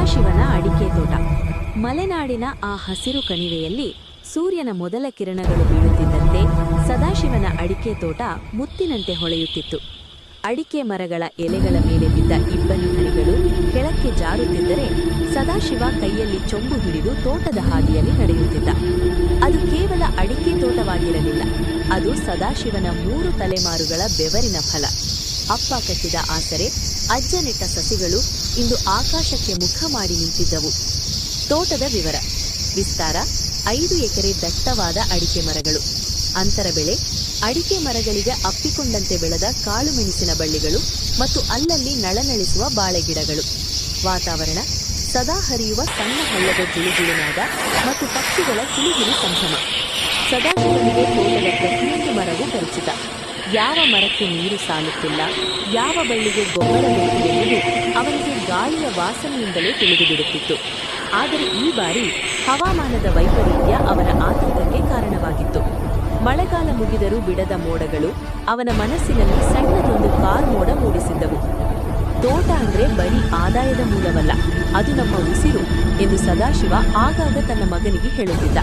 ಸದಾಶಿವನ ಅಡಿಕೆ ತೋಟ. ಮಲೆನಾಡಿನ ಆ ಹಸಿರು ಕಣಿವೆಯಲ್ಲಿ ಸೂರ್ಯನ ಮೊದಲ ಕಿರಣಗಳು ಬೀಳುತ್ತಿದ್ದಂತೆ ಸದಾಶಿವನ ಅಡಿಕೆ ತೋಟ ಮುತ್ತಿನಂತೆ ಹೊಳೆಯುತ್ತಿತ್ತು. ಅಡಿಕೆ ಮರಗಳ ಎಲೆಗಳ ಮೇಲೆ ಬಿದ್ದ ಇಬ್ಬನಿ ಹನಿಗಳು ಕೆಳಕ್ಕೆ ಜಾರುತ್ತಿದ್ದರೆ ಸದಾಶಿವ ಕೈಯಲ್ಲಿ ಚೊಂಬು ಹಿಡಿದು ತೋಟದ ಹಾದಿಯಲ್ಲಿ ನಡೆಯುತ್ತಿದ್ದ. ಅದು ಕೇವಲ ಅಡಿಕೆ ತೋಟವಾಗಿರಲಿಲ್ಲ, ಅದು ಸದಾಶಿವನ 3 ತಲೆಮಾರುಗಳ ಬೆವರಿನ ಫಲ. ಅಪ್ಪ ಕಟ್ಟಿದ ಆಸರೆ, ಅಜ್ಜ ನೆಟ್ಟ ಸಸಿಗಳು ಇಂದು ಆಕಾಶಕ್ಕೆ ಮುಖ ಮಾಡಿ ನಿಂತಿದ್ದವು. ತೋಟದ ವಿವರ: ವಿಸ್ತಾರ 5 ಎಕರೆ ದಟ್ಟವಾದ ಅಡಿಕೆ ಮರಗಳು. ಅಂತರ ಬೆಳೆ: ಅಡಿಕೆ ಮರಗಳಿಗೆ ಅಪ್ಪಿಕೊಂಡಂತೆ ಬೆಳೆದ ಕಾಳು ಮೆಣಸಿನ ಬಳ್ಳಿಗಳು ಮತ್ತು ಅಲ್ಲಲ್ಲಿ ನಳನಳಿಸುವ ಬಾಳೆಗಿಡಗಳು. ವಾತಾವರಣ: ಸದಾ ಹರಿಯುವ ಸಣ್ಣ ಹಳ್ಳದ ಜುಳುಜುಳುನಾದ ಮತ್ತು ಪಕ್ಷಿಗಳ ಕಿಲಿಗಿಲಿ ಸಂಭ್ರಮ. ಸದಾಶಿವನಿಗೆ ತೋಟದ ಪ್ರತಿಯೊಂದು ಮರವೂ ಪರಿಚಿತ. ಯಾವ ಮರಕ್ಕೆ ನೀರು ಸಾಲುತ್ತಿಲ್ಲ, ಯಾವ ಬಳ್ಳಿಗೆ ಗೊಬ್ಬರ ಬೇಕು ಎನ್ನುವುದು ಅವನಿಗೆ ಗಾಳಿಯ ವಾಸನೆಯಿಂದಲೇ ತಿಳಿದುಬಿಡುತ್ತಿತ್ತು. ಆದರೆ ಈ ಬಾರಿ ಹವಾಮಾನದ ವೈಪರೀತ್ಯ ಅವನ ಆತಂಕಕ್ಕೆ ಕಾರಣವಾಗಿತ್ತು. ಮಳೆಗಾಲ ಮುಗಿದರೂ ಬಿಡದ ಮೋಡಗಳು ಅವನ ಮನಸ್ಸಿನಲ್ಲಿ ಸಣ್ಣದೊಂದು ಕಾರ್ಮೋಡ ಮೂಡಿಸಿದ್ದವು. ತೋಟ ಅಂದ್ರೆ ಬರೀ ಆದಾಯದ ಮೂಲವಲ್ಲ, ಅದು ನಮ್ಮ ಉಸಿರು ಎಂದು ಸದಾಶಿವ ಆಗಾಗ ತನ್ನ ಮಗನಿಗೆ ಹೇಳುತ್ತಿದ್ದ.